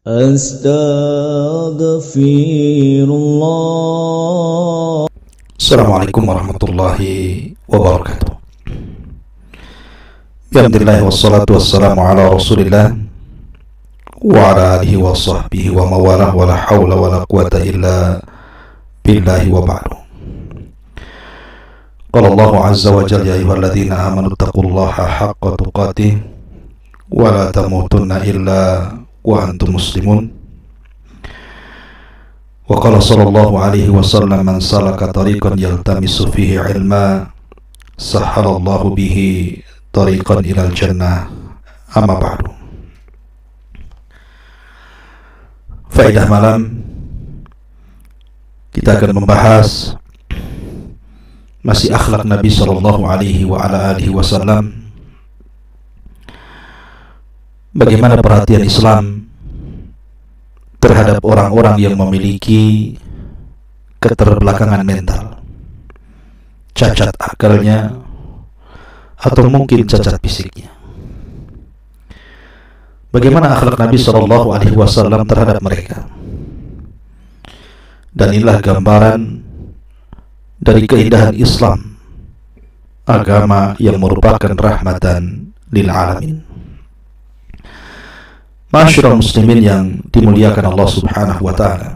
Astaghfirullah. Assalamualaikum warahmatullahi wabarakatuh. Alhamdulillah wassalatu wassalamu ala Rasulillah wa ala alihi wa sahbihi wa mawalah wa la hawla wa la quwata illa billahi wa ba'du. Qala Allahu azza wa jalla ya ayyuhalladzina amanu taqullaha haqqa tuqatih wa la tamutunna illa wa antum muslimun. Wa qala sallallahu alaihi wasallam man salaka tariqan yaltamisu fihi ilma sahhalallahu bihi tariqan ilal jannah. Amma ba'du. Faedah malam, kita akan membahas masih akhlak Nabi sallallahu alaihi wa ala alihi wasallam. Bagaimana perhatian Islam terhadap orang-orang yang memiliki keterbelakangan mental, cacat akalnya, atau mungkin cacat fisiknya. Bagaimana akhlak Nabi sallallahu alaihi wasallam terhadap mereka? Dan inilah gambaran dari keindahan Islam, agama yang merupakan rahmatan lil alamin. Ma'asyiral muslimin yang dimuliakan Allah Subhanahu wa taala.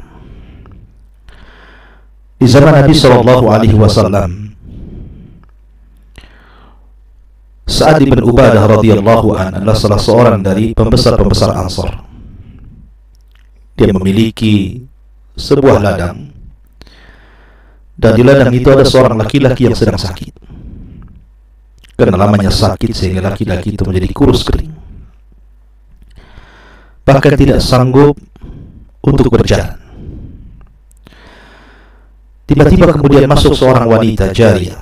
Di zaman Nabi sallallahu alaihi wasallam, Sa'ad bin Ubadah radhiyallahu anhu adalah salah seorang dari pembesar-pembesar Ansar. Dia memiliki sebuah ladang, dan di ladang itu ada seorang laki-laki yang sedang sakit. Karena lamanya sakit sehingga laki-laki itu menjadi kurus kering, bahkan tidak sanggup untuk berjalan. Tiba-tiba kemudian masuk seorang wanita jariyah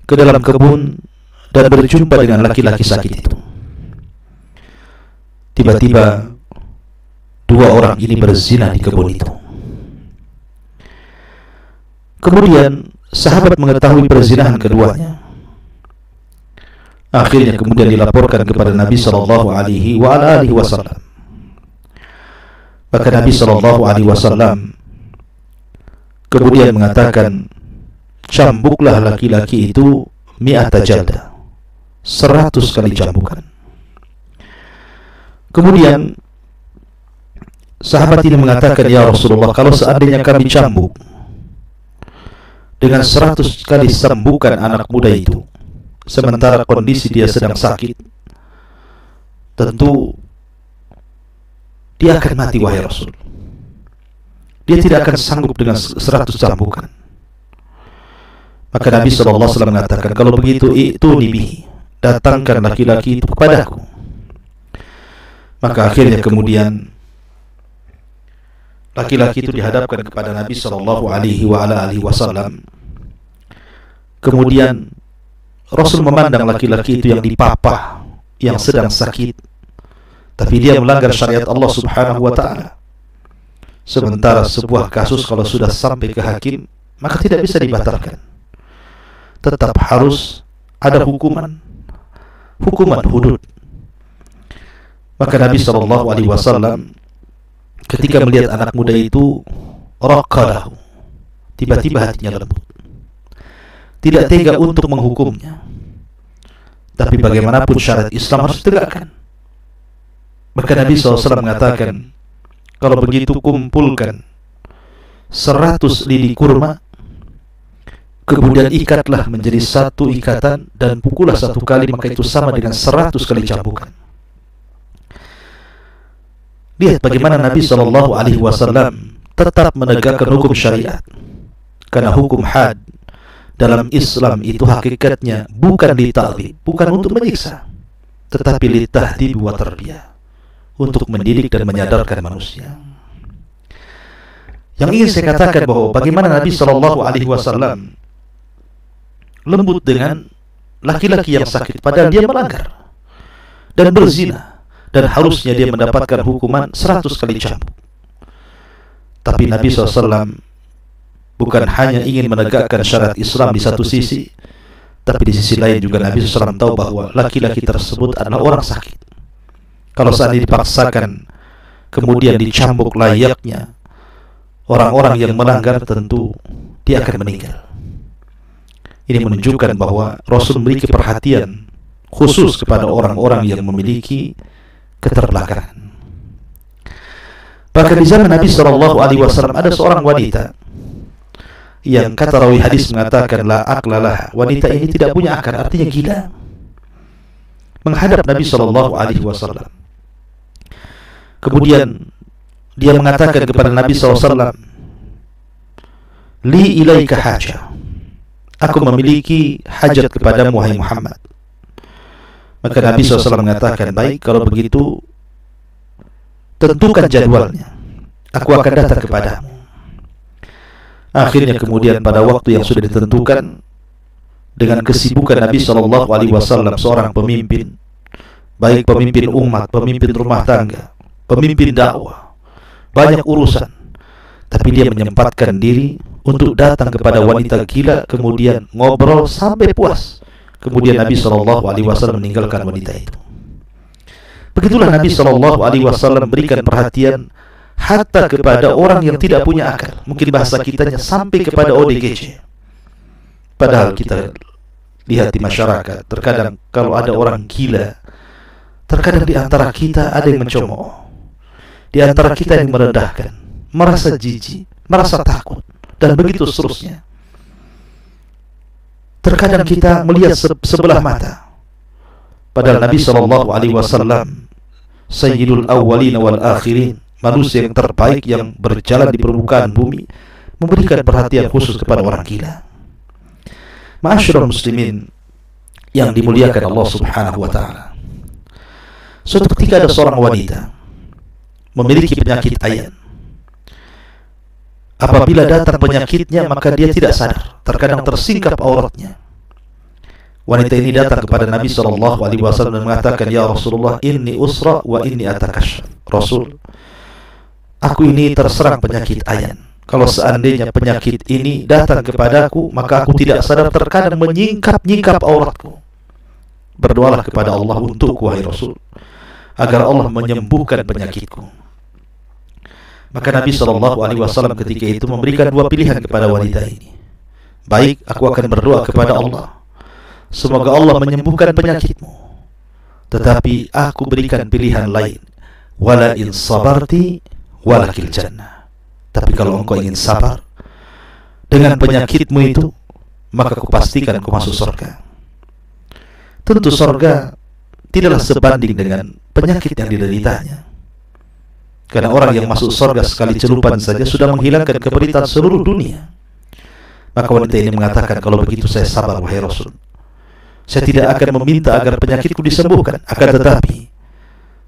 ke dalam kebun dan berjumpa dengan laki-laki sakit itu. Tiba-tiba dua orang ini berzina di kebun itu. Kemudian sahabat mengetahui perzinahan keduanya. Akhirnya kemudian dilaporkan kepada Nabi sallallahu alaihi wa alihi wasallam. Maka Nabi sallallahu alaihi wasallam kemudian mengatakan, cambuklah laki-laki itu mi'ata jaldah, 100 kali cambukan. Kemudian sahabat ini mengatakan, ya Rasulullah, kalau seandainya kami cambuk dengan 100 kali sembuhkan anak muda itu, sementara kondisi dia sedang sakit, tentu dia akan mati, wahai Rasul. Dia tidak akan sanggup dengan 100 cambukan. Maka Nabi SAW mengatakan, kalau begitu itu nibihi, datangkan laki-laki itu kepadaku. Maka akhirnya kemudian laki-laki itu dihadapkan kepada Nabi SAW. Kemudian Rasul memandang laki-laki itu yang dipapah, yang sedang sakit, tapi dia melanggar syariat Allah Subhanahu wa ta'ala. Sementara sebuah kasus kalau sudah sampai ke hakim, maka tidak bisa dibatalkan, tetap harus ada hukuman hudud. Maka Nabi SAW ketika melihat anak muda itu, raqalahu, tiba-tiba hatinya lembut, tidak tega untuk menghukumnya. Tapi bagaimanapun syariat Islam harus ditegakkan. Maka Nabi SAW mengatakan, kalau begitu kumpulkan 100 lidi kurma, kemudian ikatlah menjadi satu ikatan dan pukullah 1 kali, maka itu sama dengan 100 kali cambukan. Lihat bagaimana Nabi SAW tetap menegakkan hukum syariat. Karena hukum had dalam Islam itu hakikatnya bukan lita'dhib, bukan untuk menyiksa, tetapi litahdib wa tarbiyah, untuk mendidik dan menyadarkan manusia. Yang ingin saya katakan bahwa bagaimana Nabi SAW lembut dengan laki-laki yang sakit, padahal dia melanggar dan berzina, dan harusnya dia mendapatkan hukuman 100 kali cambuk. Tapi Nabi SAW bukan hanya ingin menegakkan syariat Islam di satu sisi, tapi di sisi lain juga Nabi SAW tahu bahwa laki-laki tersebut adalah orang sakit. Kalau seandainya dipaksakan kemudian dicambuk layaknya orang-orang yang melanggar, tentu dia akan meninggal. Ini menunjukkan bahwa Rasul memiliki perhatian khusus kepada orang-orang yang memiliki keterbelakangan. Bahkan di zaman Nabi SAW ada seorang wanita yang kata rawi hadis mengatakan la aqlalah, wanita ini tidak punya akal, artinya gila. Menghadap Nabi SAW, kemudian dia mengatakan kepada Nabi SAW, li ilaika haja, aku memiliki hajat kepadamu wahai Muhammad. Maka Nabi SAW mengatakan, baik, kalau begitu tentukan jadwalnya, aku akan datang kepadamu. Akhirnya kemudian pada waktu yang sudah ditentukan, dengan kesibukan Nabi SAW, seorang pemimpin, baik pemimpin umat, pemimpin rumah tangga, pemimpin dakwah, banyak urusan, tapi dia menyempatkan diri untuk datang kepada wanita gila, kemudian ngobrol sampai puas. Kemudian Nabi SAW meninggalkan wanita itu. Begitulah Nabi SAW memberikan perhatian hatta kepada orang yang tidak punya akal. Mungkin bahasa kitanya sampai kepada ODGJ. Padahal kita lihat di masyarakat, terkadang kalau ada orang gila, terkadang di antara kita ada yang mencemooh, di antara kita yang merendahkan, merasa jijik, merasa takut, dan begitu seterusnya. Terkadang kita melihat sebelah mata, padahal Nabi SAW Sayyidul Awwalin wal Akhirin, manusia yang terbaik yang berjalan di permukaan bumi, memberikan perhatian khusus kepada orang gila. Ma'asyiral muslimin yang dimuliakan Allah Subhanahu wa taala. Suatu ketika ada seorang wanita memiliki penyakit ayan. Apabila datang penyakitnya, maka dia tidak sadar, terkadang tersingkap auratnya. Wanita ini datang kepada Nabi SAW dan mengatakan, ya Rasulullah, inni usra wa inni atakasyaf. Rasul, aku ini terserang penyakit ayan. Kalau seandainya penyakit ini datang kepadaku, maka aku tidak sadar, terkadang menyingkap-nyingkap auratku. Berdoalah kepada Allah untukku, wahai Rasul, agar Allah menyembuhkan penyakitku. Maka Nabi SAW ketika itu memberikan dua pilihan kepada wanita ini. Baik, aku akan berdoa kepada Allah, semoga Allah menyembuhkan penyakitmu. Tetapi aku berikan pilihan lain, wala in sabarti walakil jannah. Tapi kalau engkau ingin sabar dengan penyakitmu itu, maka kupastikan kau masuk surga. Tentu surga tidaklah sebanding dengan penyakit yang dideritanya. Karena orang yang masuk surga sekali celupan saja sudah menghilangkan keberitaan seluruh dunia. Maka wanita ini mengatakan, kalau begitu saya sabar wahai Rasul. Saya tidak akan meminta agar penyakitku disembuhkan, akan tetapi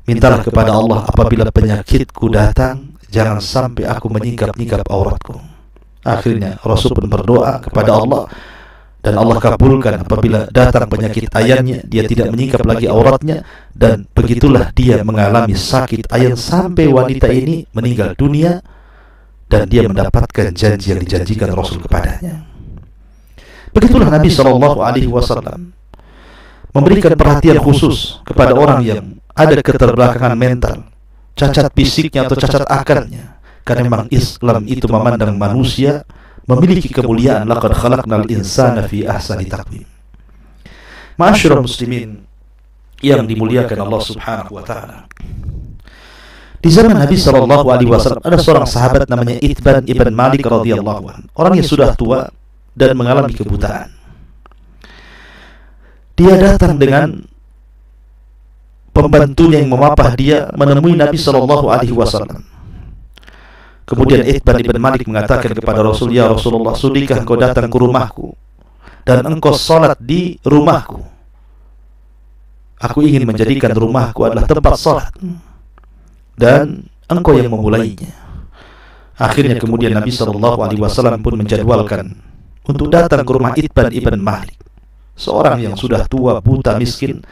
mintalah kepada Allah apabila penyakitku datang, jangan sampai aku menyingkap-nyingkap auratku. Akhirnya Rasul pun berdoa kepada Allah, dan Allah kabulkan. Apabila datang penyakit ayannya, dia tidak menyingkap lagi auratnya, dan begitulah dia mengalami sakit ayan sampai wanita ini meninggal dunia, dan dia mendapatkan janji yang dijanjikan Rasul kepadanya. Begitulah Nabi SAW memberikan perhatian khusus kepada orang yang ada keterbelakangan mental, cacat fisiknya atau cacat akalnya. Karena memang Islam itu memandang manusia memiliki kemuliaan, laqad khalaqnal insana fi ahsani taqwim. Ma'asyiral muslimin yang dimuliakan Allah Subhanahu wa taala. Di zaman Nabi SAW ada seorang sahabat namanya Itban ibn Malik radhiyallahu anhu. Orang yang sudah tua dan mengalami kebutaan. Dia datang dengan pembantunya yang memapah dia menemui Nabi SAW. Kemudian Itban ibn Malik mengatakan kepada Rasul, ya Rasulullah, sudikah engkau datang ke rumahku dan engkau salat di rumahku? Aku ingin menjadikan rumahku adalah tempat salat, dan engkau yang memulainya. Akhirnya kemudian Nabi SAW pun menjadwalkan untuk datang ke rumah Itban ibn Malik, seorang yang sudah tua, buta, miskin.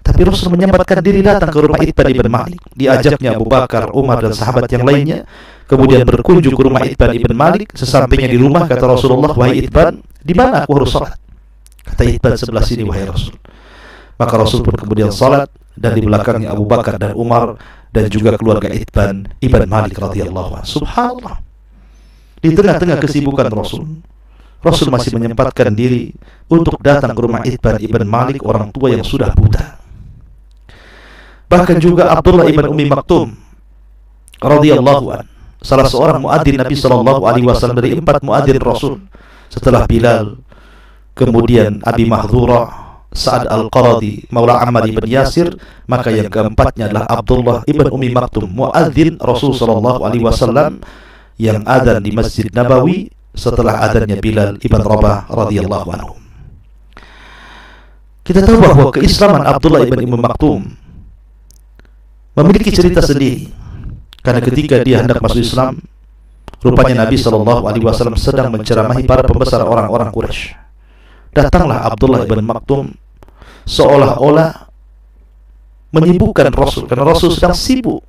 Tapi Rasul menyempatkan diri datang ke rumah Itban ibn Malik. Diajaknya Abu Bakar, Umar, dan sahabat yang lainnya. Kemudian berkunjung ke rumah Itban ibn Malik. Sesampainya di rumah, kata Rasulullah, wahai Itban, di mana aku harus salat? Kata Itban, sebelah sini wahai Rasul. Maka Rasul pun kemudian salat, dan di belakangnya Abu Bakar dan Umar, dan juga keluarga Itban ibn Malik radhiyallahu anhu. Subhanallah. Di tengah-tengah kesibukan Rasul masih menyempatkan diri untuk datang ke rumah Itban ibn Malik, orang tua yang sudah buta. Bahkan juga Abdullah ibn Ummi Maktum radhiyallahu anhu, salah seorang muadzin Nabi sallallahu alaihi wasallam dari 4 muadzin Rasul setelah Bilal, kemudian Abi Mahdhura, Sa'ad Al-Qaradi, Maula Ammar ibn Yasir, maka yang keempatnya adalah Abdullah ibn Ummi Maktum, muadzin Rasul sallallahu alaihi wasallam yang adzan di Masjid Nabawi setelah adzannya Bilal ibn Rabah radhiyallahu anhu. Kita tahu bahwa keislaman Abdullah ibn Ummi Maktum memiliki cerita sendiri, karena ketika dia hendak masuk Islam, rupanya Nabi SAW sedang menceramahi para pembesar orang-orang Quraisy. Datanglah Abdullah ibn Maktum seolah-olah menyibukkan Rasul, karena Rasul sedang sibuk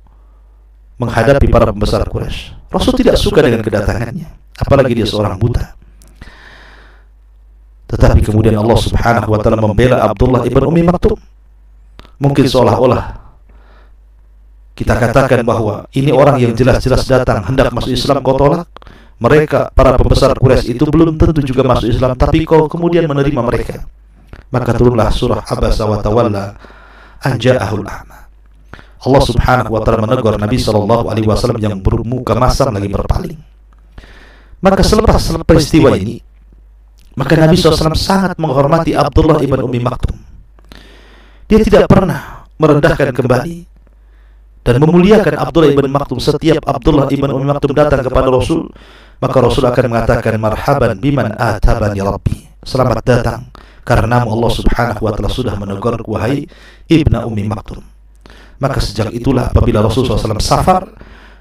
menghadapi para pembesar Quraisy. Rasul tidak suka dengan kedatangannya, apalagi dia seorang buta. Tetapi kemudian Allah Subhanahu wa taala membela Abdullah ibn Ummi Maktum. Mungkin seolah-olah kita katakan bahwa ini orang yang jelas-jelas datang hendak masuk Islam kau tolak. Mereka para pembesar Quraisy itu belum tentu juga masuk Islam, tapi kau kemudian menerima mereka. Maka turunlah surah Abasa wa Tawalla an ja'ahul a'ma. Allah Subhanahu wa taala menegur Nabi sallallahu alaihi wasallam yang bermuka masam lagi berpaling. Maka selepas peristiwa ini, maka Nabi SAW sangat menghormati Abdullah ibn Ummi Maktum. Dia tidak pernah merendahkan kembali dan memuliakan Abdullah ibn Maktum. Setiap Abdullah ibn Ummi Maktum datang kepada Rasul, maka Rasul akan mengatakan marhaban biman atabani rabbi, selamat datang karena Allah Subhanahu wa taala sudah menegur wahai ibnu Ummi Maktum. Maka sejak itulah apabila Rasulullah SAW safar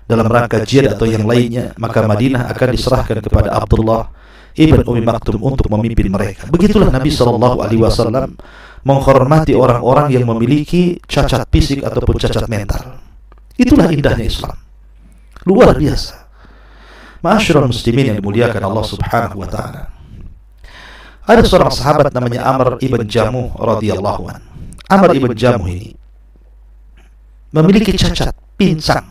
dalam rangka jihad atau yang lainnya, maka Madinah akan diserahkan kepada Abdullah ibn Ummi Maktum untuk memimpin mereka. Begitulah Nabi SAW menghormati orang-orang yang memiliki cacat fisik ataupun cacat mental. Itulah indahnya Islam, luar biasa. Ma'asyiral muslimin yang dimuliakan Allah Subhanahu wa taala. Ada seorang sahabat namanya Amr ibn Jamuh radhiyallahu anhu. Amr ibn Jamuh ini memiliki cacat, pincang,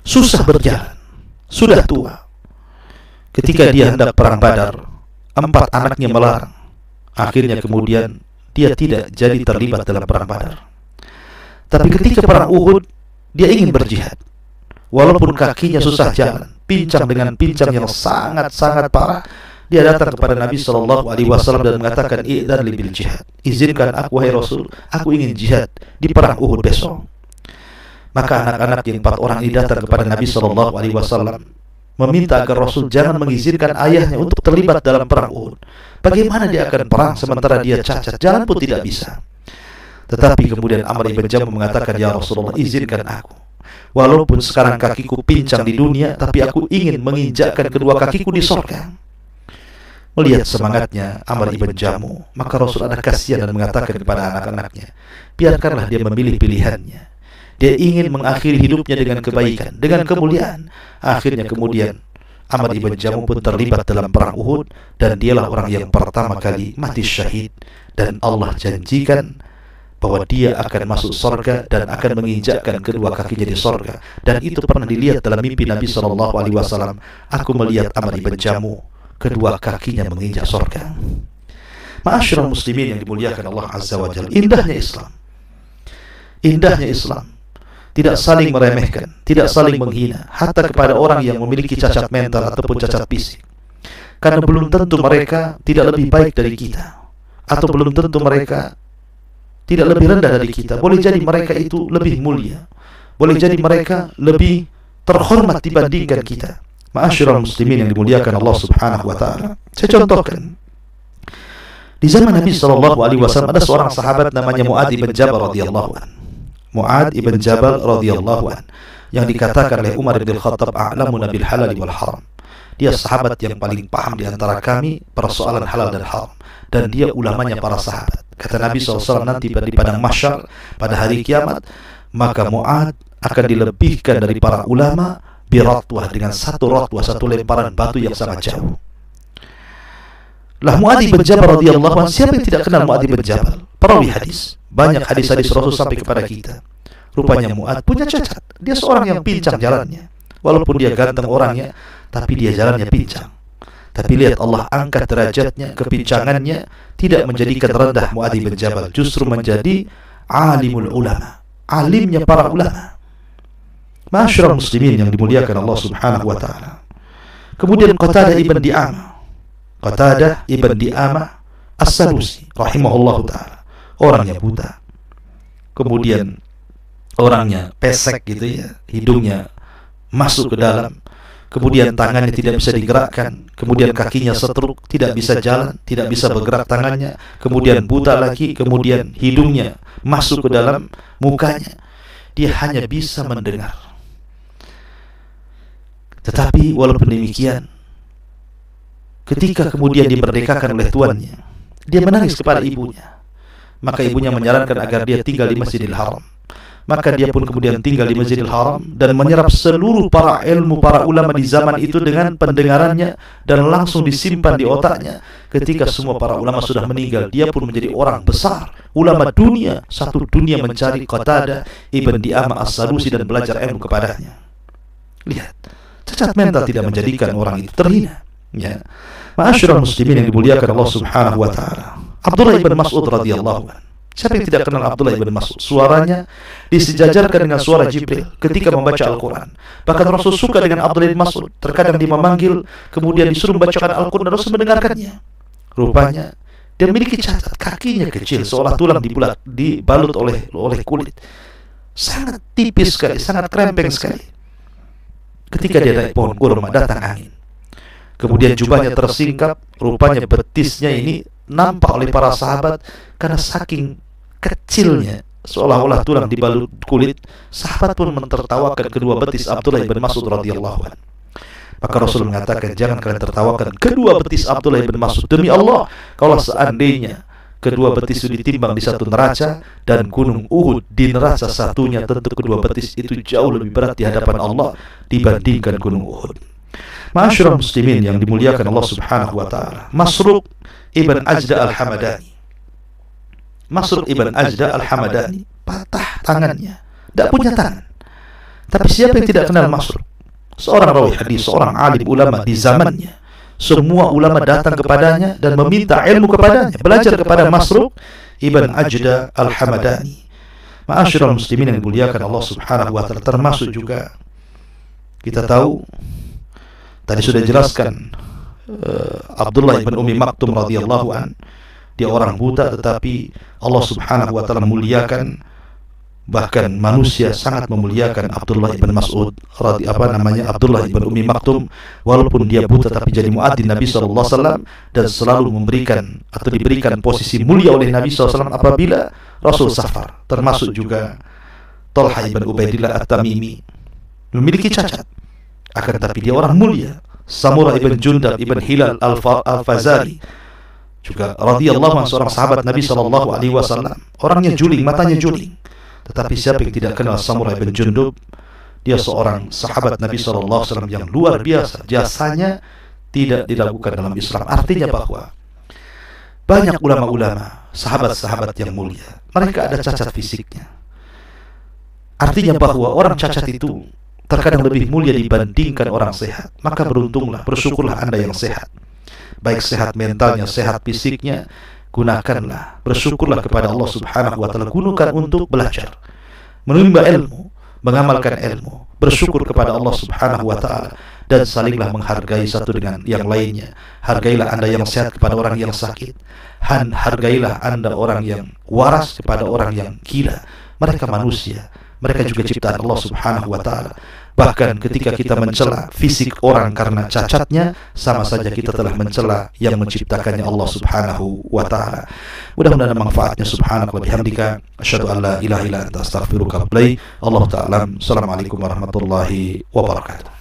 susah berjalan, sudah tua. Ketika dia hendak perang Badar, 4 anaknya melarang. Akhirnya kemudian dia tidak jadi terlibat dalam perang Badar. Tapi ketika perang Uhud, dia ingin berjihad. Walaupun kakinya susah jalan, pincang dengan pincang yang sangat-sangat parah, dia datang kepada Nabi SAW dan mengatakan, "Idzan li bil jihad." Izinkan aku wahai Rasul, aku ingin jihad di perang Uhud besok. Maka anak-anak yang 4 orang ini datang kepada Nabi SAW meminta agar Rasul jangan mengizinkan ayahnya untuk terlibat dalam perang Uhud. Bagaimana dia akan perang sementara dia cacat, jalan pun tidak bisa. Tetapi kemudian Amr ibn Jamuh mengatakan, "Ya Rasulullah, izinkan aku. Walaupun sekarang kakiku pincang di dunia, tapi aku ingin menginjakkan kedua kakiku di surga." Melihat semangatnya Amr ibn Jamuh, maka Rasul ada kasihan dan mengatakan kepada anak-anaknya, biarkanlah dia memilih pilihannya. Dia ingin mengakhiri hidupnya dengan kebaikan, dengan kemuliaan. Akhirnya kemudian Amr ibn Jamuh pun terlibat dalam perang Uhud, dan dialah orang yang pertama kali mati syahid. Dan Allah janjikan bahwa dia akan masuk surga dan akan menginjakkan kedua kakinya di surga. Dan itu pernah dilihat dalam mimpi Nabi SAW. Aku melihat Amr ibn Jamuh, kedua kakinya menginjak surga. Ma'asyiral muslimin yang dimuliakan Allah Azza wa Jalla. Indahnya Islam, indahnya Islam. Tidak saling meremehkan, tidak saling menghina, hatta kepada orang yang memiliki cacat mental ataupun cacat fisik. Karena belum tentu mereka tidak lebih baik dari kita, atau belum tentu mereka tidak lebih rendah dari kita. Boleh jadi mereka itu lebih mulia, boleh jadi mereka lebih terhormat dibandingkan kita. Ma'asyiral muslimin yang dimuliakan Allah Subhanahu wa taala. Saya contohkan. Di zaman Nabi SAW ada seorang sahabat namanya Mu'adz ibn Jabal radhiyallahu anhu. Mu'adz ibn Jabal radhiyallahu anhu yang dikatakan oleh Umar bin Khattab a'lamuna bil halal wal haram. Dia sahabat yang paling paham di antara kami persoalan halal dan haram, dan dia ulamanya para sahabat. Kata Nabi SAW, nanti di padang mahsyar pada hari kiamat, maka Mu'adz akan dilebihkan dari para ulama biratwah, dengan satu ratwah, satu lemparan batu yang sangat jauh. Lah Mu'adz ibn Jabal radhiyallahu anhu, siapa yang tidak kenal Mu'adz ibn Jabal? Perawi hadis. Banyak hadis-hadis Rasul sampai kepada kita. Rupanya Mu'adz punya cacat. Dia seorang yang pincang jalannya. Walaupun dia ganteng orangnya, tapi dia jalannya pincang. Tapi lihat Allah angkat derajatnya, kepincangannya tidak menjadikan rendah Mu'adz bin Jabal, justru menjadi alimul ulama, alimnya para ulama. Ma'asyiral muslimin yang dimuliakan Allah Subhanahu wa taala. Kemudian Qatadah ibn Di'amah As-Sadusi rahimahullahu taala, orangnya buta. Kemudian orangnya pesek gitu ya, hidungnya masuk ke dalam. Kemudian tangannya tidak bisa digerakkan. Kemudian kakinya setruk, tidak bisa jalan, tidak bisa bergerak tangannya. Kemudian buta lagi, kemudian hidungnya masuk ke dalam mukanya. Dia hanya bisa mendengar. Tetapi walaupun demikian, ketika kemudian dimerdekakan oleh tuannya, dia menangis kepada ibunya. Maka ibunya menyarankan agar dia tinggal di Masjidil Haram. Maka dia pun kemudian tinggal di Masjidil Haram dan menyerap seluruh para ilmu, para ulama di zaman itu dengan pendengarannya, dan langsung disimpan di otaknya. Ketika semua para ulama sudah meninggal, dia pun menjadi orang besar, ulama dunia. Satu dunia mencari Qatadah ibn Di'amah As-Sadusi dan belajar ilmu kepadanya. Lihat, cacat mental tidak menjadikan orang itu terhina. Ya, ma'asyiral muslimin yang dimuliakan Allah Subhanahu wa taala. Abdullah ibn Mas'ud radhiyallahu anhu. Siapa yang tidak kenal Abdullah ibn Mas'ud? Suaranya disejajarkan dengan suara Jibril ketika membaca Al-Quran. Bahkan Rasul suka dengan Abdullah ibn Mas'ud. Terkadang dia memanggil, kemudian disuruh membacakan Al-Quran dan Rasul mendengarkannya. Rupanya dia memiliki cacat, kakinya kecil, seolah tulang dibalut oleh kulit. Sangat tipis sekali, sangat krempeng sekali. Ketika dia naik pohon kurma, datang angin. Kemudian jubahnya tersingkap, rupanya betisnya ini nampak oleh para sahabat karena saking kecilnya, seolah-olah tulang dibalut kulit. Sahabat pun mentertawakan kedua betis Abdullah ibn Mas'ud radhiyallahu anhu. Maka Rasul mengatakan, jangan kalian tertawakan kedua betis Abdullah ibn Mas'ud. Demi Allah, kalau seandainya kedua betis itu ditimbang di satu neraca dan gunung Uhud di neraca satunya, tentu kedua betis itu jauh lebih berat di hadapan Allah dibandingkan gunung Uhud. Ma'asyiral muslimin yang dimuliakan Allah Subhanahu wa taala. Masruq ibn Ajda al-Hamadani. Masruq ibn Ajda al-Hamadani patah tangannya, tidak punya tangan. Tapi siapa yang tidak kenal Masruq? Seorang rawi hadis, seorang alim ulama di zamannya. Semua ulama datang kepadanya dan meminta ilmu kepadanya, belajar kepada Masruq ibn Ajda al-Hamadani. Ma'asyiral muslimin yang dimuliakan Allah Subhanahu wa taala, termasuk juga kita tahu tadi sudah jelaskan Abdullah ibn Ummi Maktum radhiyallahu an. Dia orang buta, tetapi Allah Subhanahu wa taala memuliakan, bahkan manusia sangat memuliakan Abdullah ibn Mas'ud Abdullah ibn Ummi Maktum. Walaupun dia buta, tapi jadi muadzin Nabi sallallahu alaihi wasallam dan selalu memberikan atau diberikan posisi mulia oleh Nabi sallallahu alaihi wasallam apabila Rasul safar. Termasuk juga Talha ibn Ubaidillah At-Tamimi, memiliki cacat, akan tetapi dia orang mulia. Samurah ibn Jundab ibn Hilal Al-Fazari juga radhiyallahu anhu, seorang sahabat Nabi sallallahu alaihi wasallam. Orangnya juling, matanya juling. Tetapi siapa yang tidak kenal Samurah ibn Jundub? Dia seorang sahabat Nabi sallallahu alaihi wasallam yang luar biasa. Jasanya tidak dilakukan dalam Islam. Artinya bahwa banyak ulama-ulama, sahabat-sahabat yang mulia, mereka ada cacat fisiknya. Artinya bahwa orang cacat itu terkadang lebih mulia dibandingkan orang sehat. Maka beruntunglah, bersyukurlah Anda yang sehat, baik sehat mentalnya, sehat fisiknya. Gunakanlah, bersyukurlah kepada Allah Subhanahu wa taala. Gunakan untuk belajar, menimba ilmu, mengamalkan ilmu, bersyukur kepada Allah Subhanahu wa taala, dan salinglah menghargai satu dengan yang lainnya. Hargailah Anda yang sehat kepada orang yang sakit. Hargailah Anda orang yang waras kepada orang yang gila. Mereka manusia, mereka juga ciptaan Allah Subhanahu wa taala. Bahkan ketika kita mencela fisik orang karena cacatnya, sama saja kita telah mencela yang menciptakannya, Allah Subhanahu wa taala. Mudah-mudahan manfaatnya. Subhanaka wa bihamdika, asyhadu an la ilaha illa anta, astaghfiruka wa atubu ilaik. Allah taala. Assalamualaikum warahmatullahi wabarakatuh.